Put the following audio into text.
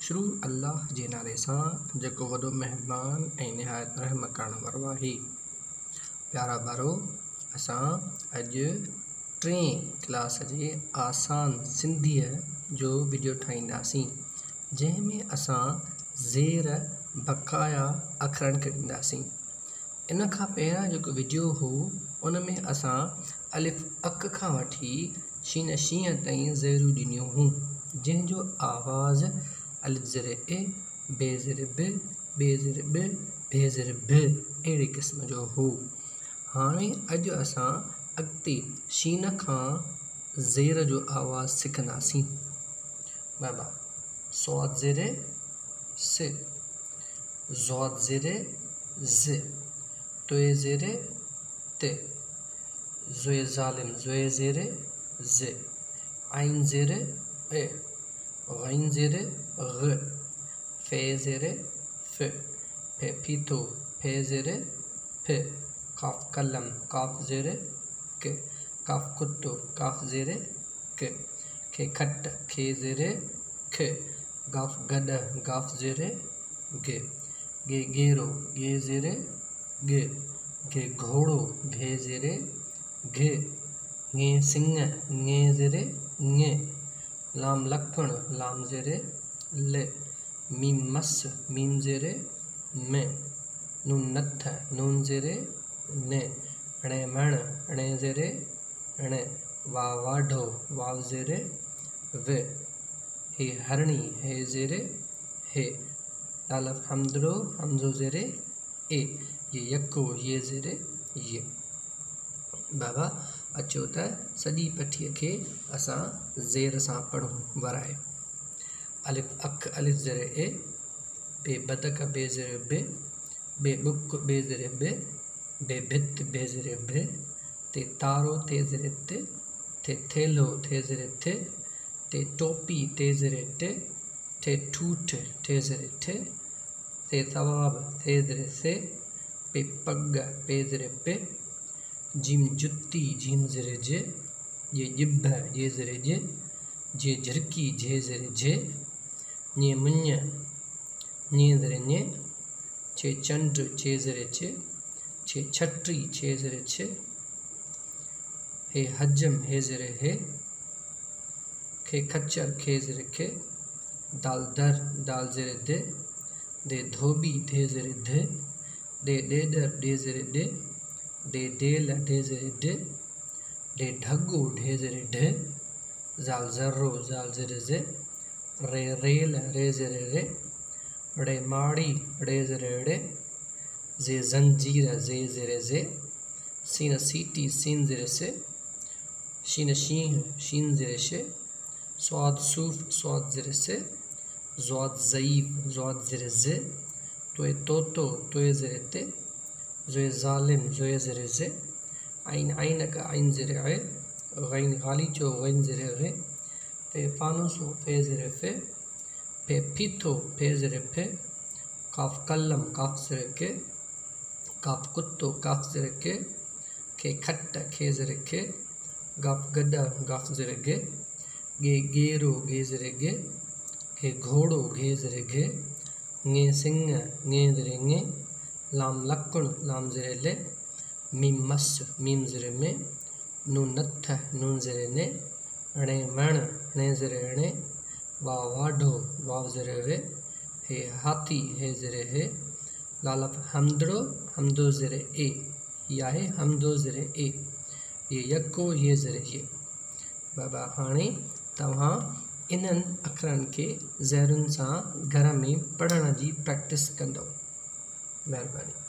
शुरू अल्लाह जे नाले सां जेको वॾो मेहरबान ऐं निहायत रहम करण वारो आहे। प्यारा ॿारो, असां अॼु टें क्लास जे आसान सिंधीअ जो वीडियो ठाहींदासीं, जंहिंमें असां ज़ेर बक़ाया अखरनि खे ॾींदासीं। इन खां पहिरियां जेको वीडियो हो उन में असां अलिफ अक खां वठी शीन शींह ताईं ज़ेरूं ॾिनियूं हुयूं, जंहिंजो आवाज़ अलिफ ज़ेर ए, बे ज़ेर बे, बे ज़ेर बे, बे ज़ेर बे अहिड़े क़िस्म जो हो। हाणे अॼु असां अॻिते शीन खां ज़ेर जो आवाज़ सिखंदासीं। बाबा स्वाद ज़ेर से, ज़ाद ज़ेर ज़, तोए ज़ेर ते, ज़ोए ज़ालिम ज़ोए ज़ेर ज़, आइन ज़ेर ए, गैन ज़ेर ग, फे ज़ेर फ, फे फीथो फे ज़ेर फ, काफ कलम काफ ज़ेर क, काफ कुत्तो काफ ज़ेर क, खे खट खे ज़ेर ख, गाफ गड गाफ ज़ेर ग, गे गेरो गे ज़ेर ग, गे घोड़ो घे ज़ेर घ, गे सिंह गे ज़ेर ङ, लाम लखण लाम ज़ेर ल, मीम मस मीम ज़ेर म, नून नथ नून ज़ेर न, अणे मण अणे ज़ेर अण, वाव वाढो वाव ज़ेर व, हे हरणी हे ज़ेर हे, लालफ हमदड़ो हमज़ो ज़ेर ए, ये यको ये ज़ेर ये। बाबा अचो त सॼी पठीअ खे असां ज़ेर सां पढ़ूं वराए। अलिफ अख अलिफ ज़ेर ए, बे बदक बे ज़ेर बे, बे बुक बे ज़ेर बे, बे भित बे ज़ेर बे, ते तारो ते ज़ेर ते, ते थेलो थे ज़ेर थे, ते टोपी ते ज़ेर टे, ते ठूठ थे ज़ेर थे, ते सवाब थे ज़ेर से, पे पग पे ज़ेर पे, जिम जुत्ती जिम ज़ेर जे, ये जिभ जे ज़ेर जे, जे झिरकी जे ज़ेर जे, nye मुन्य nye ज़ेर nye, छे चंड छे ज़ेर छे, छे छटरी छे ज़ेर छे, हे हजम हे ज़ेर हे, खे खच्चर खे ज़ेर खे, दाल दर दाल ज़ेर दे, दे धोबी दे ज़ेर धे, दे डेडर डे ज़ेर डे, दे डेल डे ज़ेर डे, दे ढगो ढे ज़ेर ढे, ज़ाल ज़र्रो ज़ाल ज़ेर ज़े, रे रेल रे ज़ेर रे, रे माड़ी रे ज़ेर रे, ज़े ज़ंजीर ज़े ज़ेर ज़े, सीन सीटी सीन ज़ेर से, शीन शींह शीन ज़ेर शे, स्वाद सूफ स्वाद ज़ेर से, ज़्वाद ज़ईफ़ ज़्वाद ज़ेर ज़े, तोए तोतो तोए ज़ेर ते, ज़ोए ज़ालिम ज़ोए ज़ेर ज़े, आइन आइनक आइन ज़ेर ए, गैन गालीचो गैन ज़ेर गे, फे फानुसो फे ज़ेर फे, फे फीथो फे ज़ेर फे, काफ कलम काफ ज़ेर के, काफ कुत्तो काफ ज़ेर के, खे खट खे ज़ेर के, गाफ गड गाफ ज़ेर गे, गे गेरो गे ज़ेर गे, खे घोड़ो घे ज़ेर घे, ङे सिंह ङे ज़ेर ङे, लाम लकुण लाम ज़ेर ले, मीम मस मीम ज़ेर में, नून नथ नून ज़ेर ने, अणे मण अणे ज़ेर अणे, वाव वाढो वाव ज़ेर वे, हे हाथी हे ज़ेर हे, लालफ हमदड़ो हमदो ज़ेर ए, या है हमदो ज़ेर ए, ये यको ये ज़ेर ये। बाबा हाणे तव्हां इन्हनि अखरनि खे ज़ेरुनि सां घर में पढ़ण जी प्रैक्टिस कंदो। महिरबानी।